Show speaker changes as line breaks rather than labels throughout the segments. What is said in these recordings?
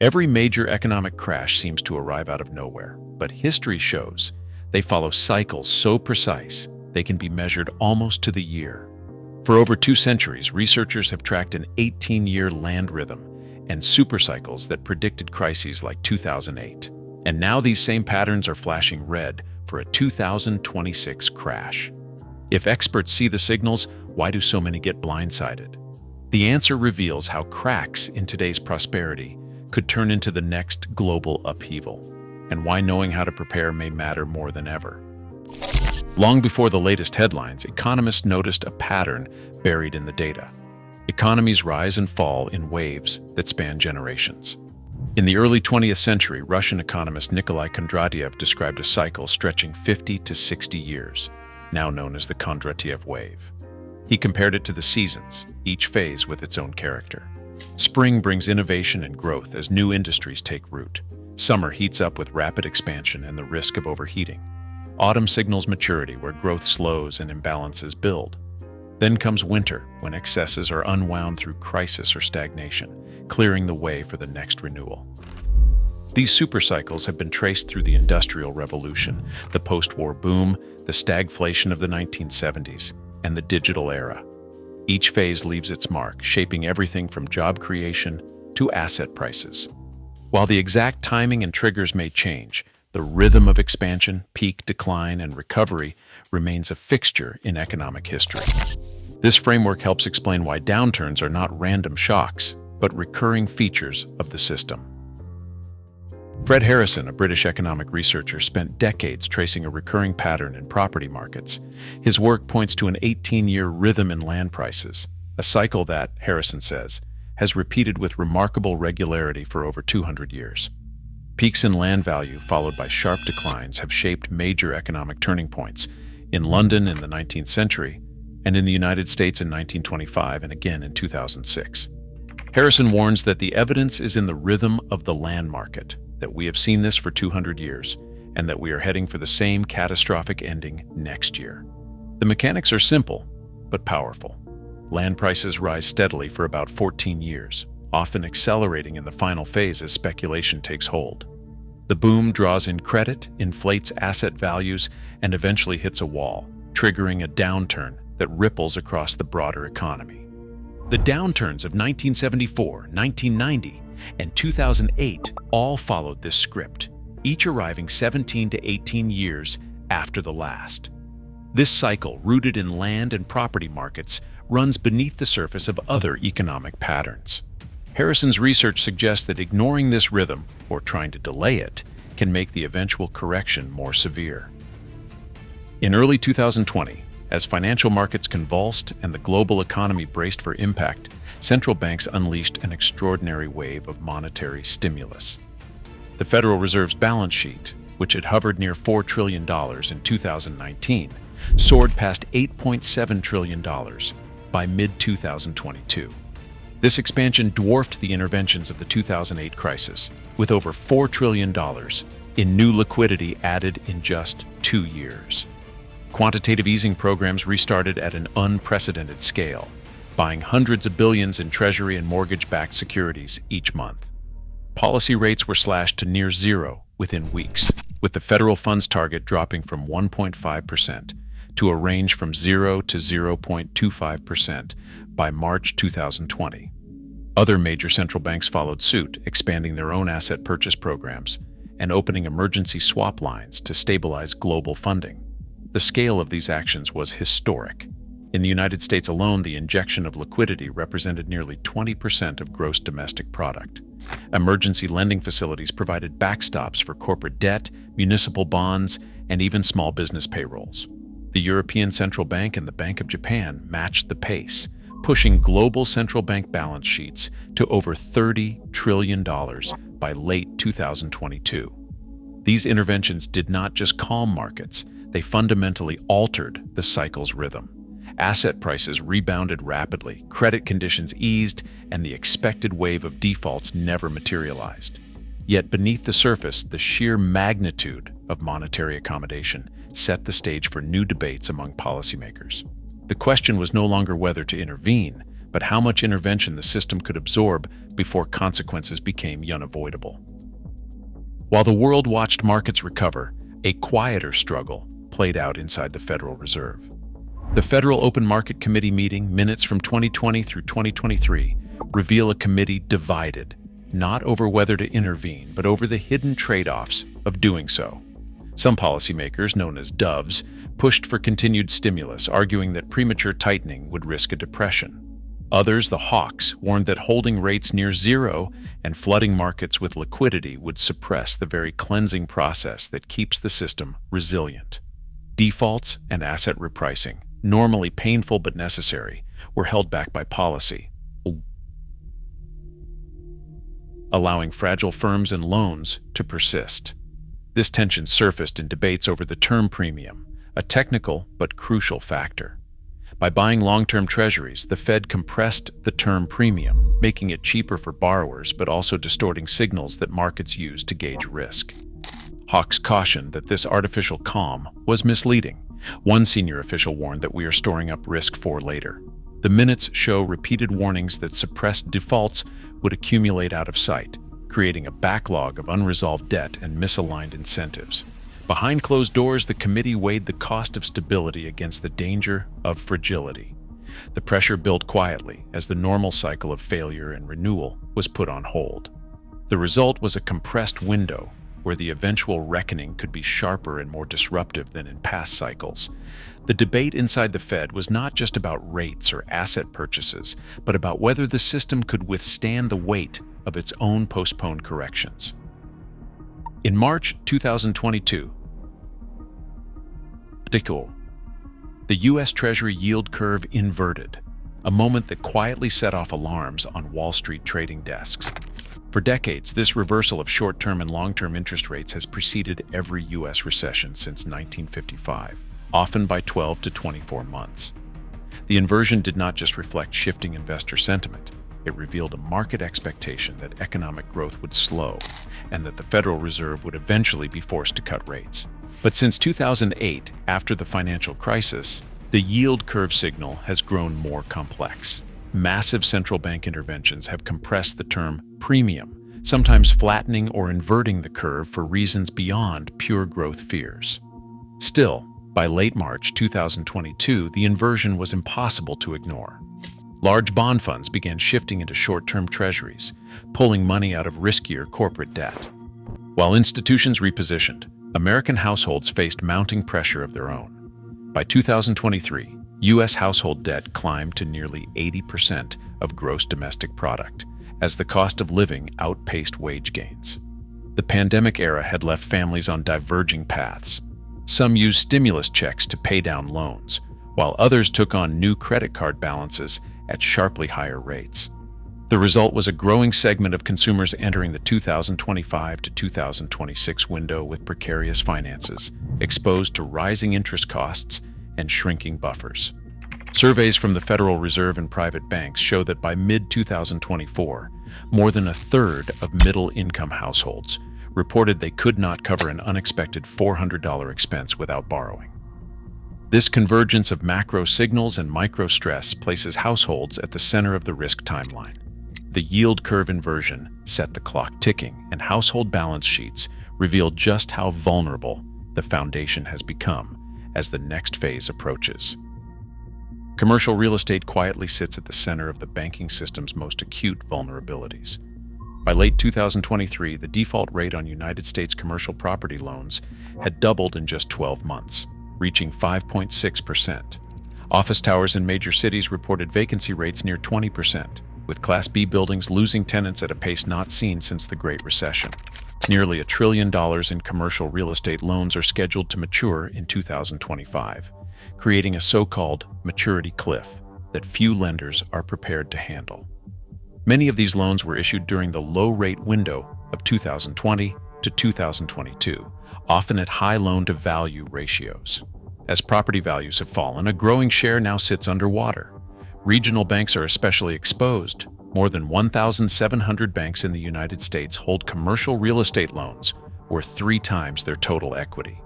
Every major economic crash seems to arrive out of nowhere, but history shows they follow cycles so precise they can be measured almost to the year. For over 2 centuries, researchers have tracked an 18-year land rhythm and supercycles that predicted crises like 2008. And now these same patterns are flashing red for a 2026 crash. If experts see the signals, why do so many get blindsided? The answer reveals how cracks in today's prosperity could turn into the next global upheaval, and why knowing how to prepare may matter more than ever. Long before the latest headlines, economists noticed a pattern buried in the data. Economies rise and fall in waves that span generations. In the early 20th century, Russian economist Nikolai Kondratiev described a cycle stretching 50 to 60 years, now known as the Kondratiev wave. He compared it to the seasons, each phase with its own character. Spring brings innovation and growth as new industries take root. Summer heats up with rapid expansion and the risk of overheating. Autumn signals maturity, where growth slows and imbalances build. Then comes winter, when excesses are unwound through crisis or stagnation, clearing the way for the next renewal. These supercycles have been traced through the Industrial Revolution, the post-war boom, the stagflation of the 1970s, and the digital era. Each phase leaves its mark, shaping everything from job creation to asset prices. While the exact timing and triggers may change, the rhythm of expansion, peak, decline, and recovery remains a fixture in economic history. This framework helps explain why downturns are not random shocks, but recurring features of the system. Fred Harrison, a British economic researcher, spent decades tracing a recurring pattern in property markets. His work points to an 18-year rhythm in land prices, a cycle that, Harrison says, has repeated with remarkable regularity for over 200 years. Peaks in land value followed by sharp declines have shaped major economic turning points in London in the 19th century and in the United States in 1925 and again in 2006. Harrison warns that the evidence is in the rhythm of the land market, that we have seen this for 200 years, and that we are heading for the same catastrophic ending next year. The mechanics are simple, but powerful. Land prices rise steadily for about 14 years, often accelerating in the final phase as speculation takes hold. The boom draws in credit, inflates asset values, and eventually hits a wall, triggering a downturn that ripples across the broader economy. The downturns of 1974, 1990, and 2008 all followed this script, each arriving 17 to 18 years after the last. This cycle, rooted in land and property markets, runs beneath the surface of other economic patterns. Harrison's research suggests that ignoring this rhythm, or trying to delay it, can make the eventual correction more severe. In early 2020, as financial markets convulsed and the global economy braced for impact, central banks unleashed an extraordinary wave of monetary stimulus. The Federal Reserve's balance sheet, which had hovered near $4 trillion in 2019, soared past $8.7 trillion by mid-2022. This expansion dwarfed the interventions of the 2008 crisis, with over $4 trillion in new liquidity added in just 2 years. Quantitative easing programs restarted at an unprecedented scale, buying hundreds of billions in Treasury and mortgage-backed securities each month. Policy rates were slashed to near zero within weeks, with the federal funds target dropping from 1.5% to a range from 0 to 0.25% by March 2020. Other major central banks followed suit, expanding their own asset purchase programs and opening emergency swap lines to stabilize global funding. The scale of these actions was historic. In the United States alone, the injection of liquidity represented nearly 20% of gross domestic product. Emergency lending facilities provided backstops for corporate debt, municipal bonds, and even small business payrolls. The European Central Bank and the Bank of Japan matched the pace, pushing global central bank balance sheets to over $30 trillion by late 2022. These interventions did not just calm markets, they fundamentally altered the cycle's rhythm. Asset prices rebounded rapidly, credit conditions eased, and the expected wave of defaults never materialized. Yet beneath the surface, the sheer magnitude of monetary accommodation set the stage for new debates among policymakers. The question was no longer whether to intervene, but how much intervention the system could absorb before consequences became unavoidable. While the world watched markets recover, a quieter struggle played out inside the Federal Reserve. The Federal Open Market Committee meeting minutes from 2020 through 2023 reveal a committee divided, not over whether to intervene, but over the hidden trade-offs of doing so. Some policymakers, known as doves, pushed for continued stimulus, arguing that premature tightening would risk a depression. Others, the hawks, warned that holding rates near zero and flooding markets with liquidity would suppress the very cleansing process that keeps the system resilient. Defaults and asset repricing, normally painful but necessary, were held back by policy, allowing fragile firms and loans to persist. This tension surfaced in debates over the term premium, a technical but crucial factor. By buying long-term treasuries, the Fed compressed the term premium, making it cheaper for borrowers but also distorting signals that markets use to gauge risk. Hawks cautioned that this artificial calm was misleading. One senior official warned that we are storing up risk for later. The minutes show repeated warnings that suppressed defaults would accumulate out of sight, creating a backlog of unresolved debt and misaligned incentives. Behind closed doors, the committee weighed the cost of stability against the danger of fragility. The pressure built quietly as the normal cycle of failure and renewal was put on hold. The result was a compressed window where the eventual reckoning could be sharper and more disruptive than in past cycles. The debate inside the Fed was not just about rates or asset purchases, but about whether the system could withstand the weight of its own postponed corrections. In March 2022, the U.S. Treasury yield curve inverted, a moment that quietly set off alarms on Wall Street trading desks. For decades, this reversal of short-term and long-term interest rates has preceded every U.S. recession since 1955, often by 12 to 24 months. The inversion did not just reflect shifting investor sentiment. It revealed a market expectation that economic growth would slow and that the Federal Reserve would eventually be forced to cut rates. But since 2008, after the financial crisis, the yield curve signal has grown more complex. Massive central bank interventions have compressed the term premium, sometimes flattening or inverting the curve for reasons beyond pure growth fears. Still, by late March 2022, the inversion was impossible to ignore. Large bond funds began shifting into short-term treasuries, pulling money out of riskier corporate debt. While institutions repositioned, American households faced mounting pressure of their own. By 2023, U.S. household debt climbed to nearly 80% of gross domestic product, as the cost of living outpaced wage gains. The pandemic era had left families on diverging paths. Some used stimulus checks to pay down loans, while others took on new credit card balances at sharply higher rates. The result was a growing segment of consumers entering the 2025 to 2026 window with precarious finances, exposed to rising interest costs and shrinking buffers. Surveys from the Federal Reserve and private banks show that by mid-2024, more than a third of middle-income households reported they could not cover an unexpected $400 expense without borrowing. This convergence of macro signals and micro stress places households at the center of the risk timeline. The yield curve inversion set the clock ticking, and household balance sheets reveal just how vulnerable the foundation has become as the next phase approaches. Commercial real estate quietly sits at the center of the banking system's most acute vulnerabilities. By late 2023, the default rate on United States commercial property loans had doubled in just 12 months, reaching 5.6%. Office towers in major cities reported vacancy rates near 20%, with Class B buildings losing tenants at a pace not seen since the Great Recession. Nearly $1 trillion in commercial real estate loans are scheduled to mature in 2025, creating a so-called maturity cliff that few lenders are prepared to handle. Many of these loans were issued during the low-rate window of 2020 to 2022, often at high loan-to-value ratios. As property values have fallen, a growing share now sits underwater. Regional banks are especially exposed. More than 1,700 banks in the United States hold commercial real estate loans worth 3 times their total equity.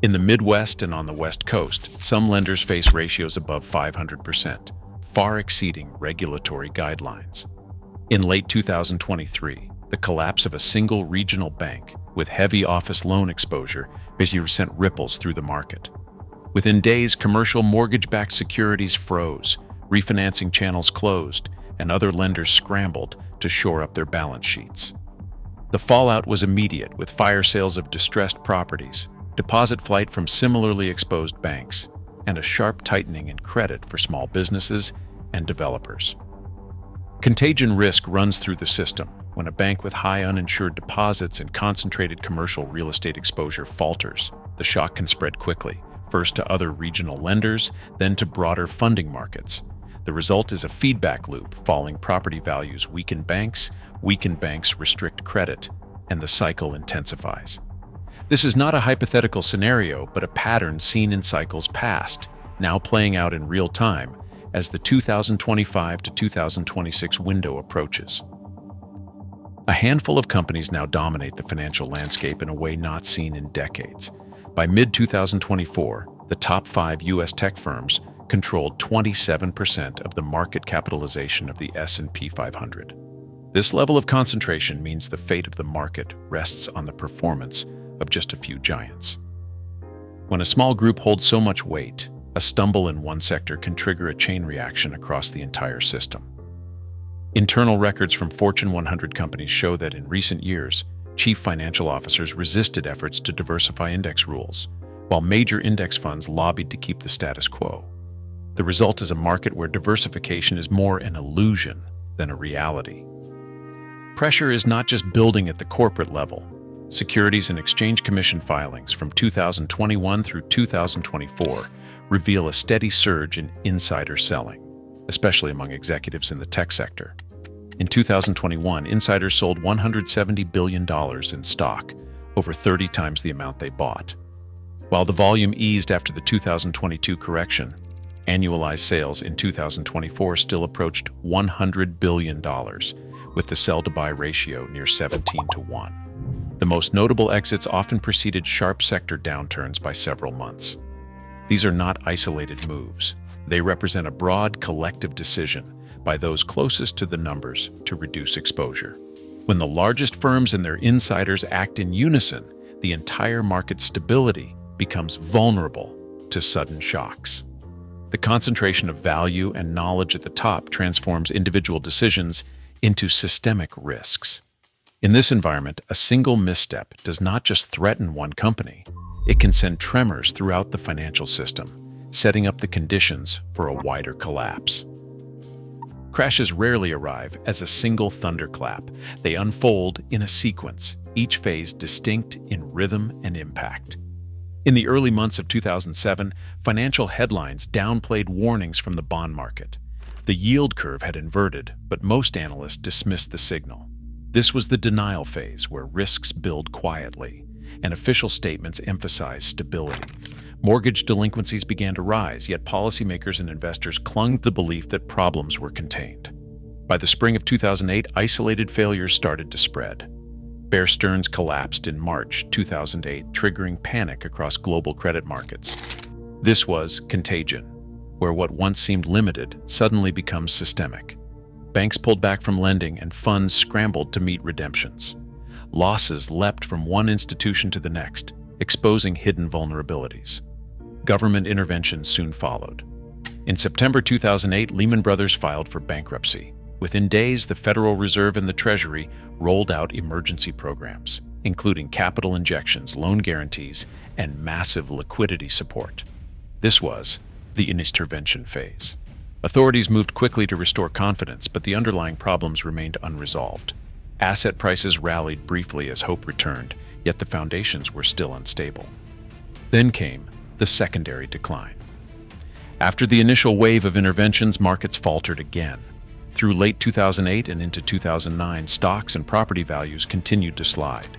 In the Midwest and on the West Coast, some lenders face ratios above 500%, far exceeding regulatory guidelines. In late 2023, the collapse of a single regional bank with heavy office loan exposure basically sent ripples through the market. Within days, commercial mortgage-backed securities froze, refinancing channels closed, and other lenders scrambled to shore up their balance sheets. The fallout was immediate, with fire sales of distressed properties, deposit flight from similarly exposed banks, and a sharp tightening in credit for small businesses and developers. Contagion risk runs through the system. When a bank with high uninsured deposits and concentrated commercial real estate exposure falters, the shock can spread quickly, first to other regional lenders, then to broader funding markets. The result is a feedback loop. Falling property values weaken banks restrict credit, and the cycle intensifies. This is not a hypothetical scenario, but a pattern seen in cycles past, now playing out in real time as the 2025 to 2026 window approaches. A handful of companies now dominate the financial landscape in a way not seen in decades. By mid-2024, the top 5 U.S. tech firms controlled 27% of the market capitalization of the S&P 500. This level of concentration means the fate of the market rests on the performance of just a few giants. When a small group holds so much weight, a stumble in one sector can trigger a chain reaction across the entire system. Internal records from Fortune 100 companies show that in recent years, chief financial officers resisted efforts to diversify index rules, while major index funds lobbied to keep the status quo. The result is a market where diversification is more an illusion than a reality. Pressure is not just building at the corporate level. Securities and Exchange Commission filings from 2021 through 2024 reveal a steady surge in insider selling, especially among executives in the tech sector. In 2021, insiders sold $170 billion in stock, over 30 times the amount they bought. While the volume eased after the 2022 correction, annualized sales in 2024 still approached $100 billion, with the sell-to-buy ratio near 17-1. The most notable exits often preceded sharp sector downturns by several months. These are not isolated moves. They represent a broad collective decision by those closest to the numbers to reduce exposure. When the largest firms and their insiders act in unison, the entire market stability becomes vulnerable to sudden shocks. The concentration of value and knowledge at the top transforms individual decisions into systemic risks. In this environment, a single misstep does not just threaten one company, it can send tremors throughout the financial system, setting up the conditions for a wider collapse. Crashes rarely arrive as a single thunderclap. They unfold in a sequence, each phase distinct in rhythm and impact. In the early months of 2007, financial headlines downplayed warnings from the bond market. The yield curve had inverted, but most analysts dismissed the signal. This was the denial phase, where risks build quietly, and official statements emphasized stability. Mortgage delinquencies began to rise, yet policymakers and investors clung to the belief that problems were contained. By the spring of 2008, isolated failures started to spread. Bear Stearns collapsed in March 2008, triggering panic across global credit markets. This was contagion, where what once seemed limited suddenly becomes systemic. Banks pulled back from lending and funds scrambled to meet redemptions. Losses leapt from one institution to the next, exposing hidden vulnerabilities. Government intervention soon followed. In September 2008, Lehman Brothers filed for bankruptcy. Within days, the Federal Reserve and the Treasury rolled out emergency programs, including capital injections, loan guarantees, and massive liquidity support. This was the intervention phase. Authorities moved quickly to restore confidence, but the underlying problems remained unresolved. Asset prices rallied briefly as hope returned, yet the foundations were still unstable. Then came the secondary decline. After the initial wave of interventions, markets faltered again. Through late 2008 and into 2009, stocks and property values continued to slide.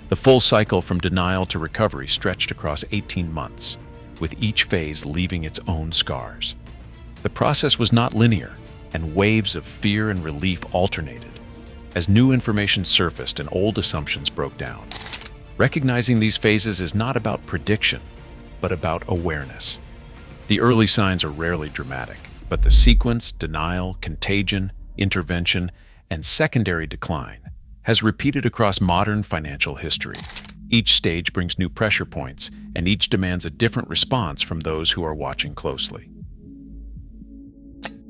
The full cycle from denial to recovery stretched across 18 months, with each phase leaving its own scars. The process was not linear, and waves of fear and relief alternated as new information surfaced and old assumptions broke down. Recognizing these phases is not about prediction, but about awareness. The early signs are rarely dramatic, but the sequence, denial, contagion, intervention, and secondary decline has repeated across modern financial history. Each stage brings new pressure points, and each demands a different response from those who are watching closely.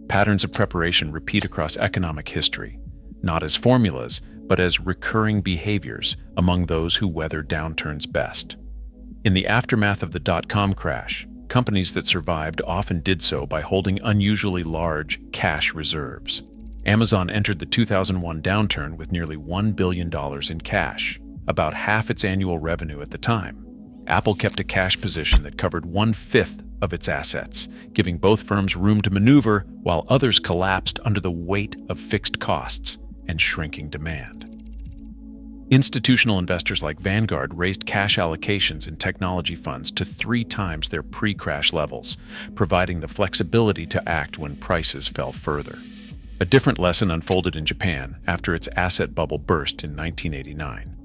Patterns of preparation repeat across economic history, not as formulas, but as recurring behaviors among those who weather downturns best. In the aftermath of the dot-com crash, companies that survived often did so by holding unusually large cash reserves. Amazon entered the 2001 downturn with nearly $1 billion in cash, about half its annual revenue at the time. Apple kept a cash position that covered 1/5 of its assets, giving both firms room to maneuver while others collapsed under the weight of fixed costs and shrinking demand. Institutional investors like Vanguard raised cash allocations in technology funds to 3 times their pre-crash levels, providing the flexibility to act when prices fell further. A different lesson unfolded in Japan after its asset bubble burst in 1989.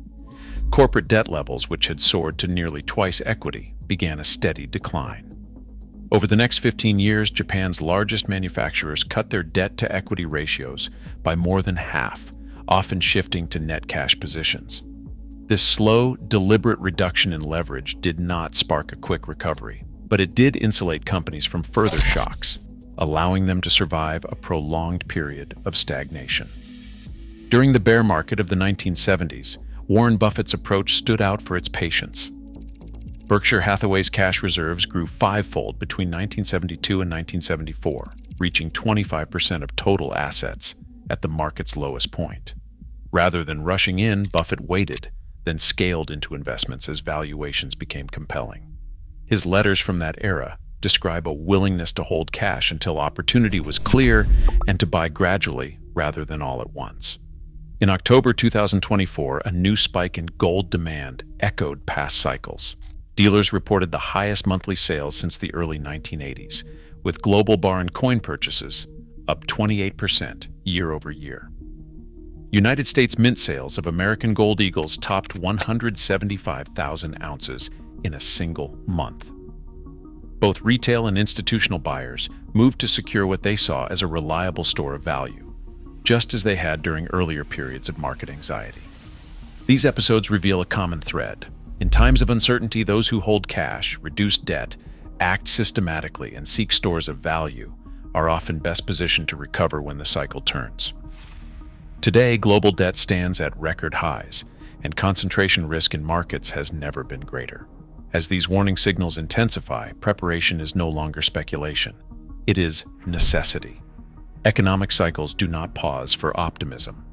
Corporate debt levels, which had soared to nearly twice equity, began a steady decline. Over the next 15 years, Japan's largest manufacturers cut their debt-to-equity ratios by more than half, often shifting to net cash positions. This slow, deliberate reduction in leverage did not spark a quick recovery, but it did insulate companies from further shocks, allowing them to survive a prolonged period of stagnation. During the bear market of the 1970s, Warren Buffett's approach stood out for its patience. Berkshire Hathaway's cash reserves grew 5-fold between 1972 and 1974, reaching 25% of total assets at the market's lowest point. Rather than rushing in, Buffett waited, then scaled into investments as valuations became compelling. His letters from that era describe a willingness to hold cash until opportunity was clear and to buy gradually rather than all at once. In October 2024, a new spike in gold demand echoed past cycles. Dealers reported the highest monthly sales since the early 1980s, with global bar and coin purchases up 28% year over year. United States mint sales of American Gold Eagles topped 175,000 ounces in a single month. Both retail and institutional buyers moved to secure what they saw as a reliable store of value, just as they had during earlier periods of market anxiety. These episodes reveal a common thread. In times of uncertainty, those who hold cash, reduce debt, act systematically, and seek stores of value are often best positioned to recover when the cycle turns. Today, global debt stands at record highs, and concentration risk in markets has never been greater. As these warning signals intensify, preparation is no longer speculation. It is necessity. Economic cycles do not pause for optimism.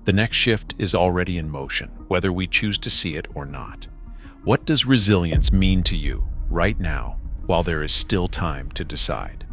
The next shift is already in motion, whether we choose to see it or not. What does resilience mean to you right now, while there is still time to decide?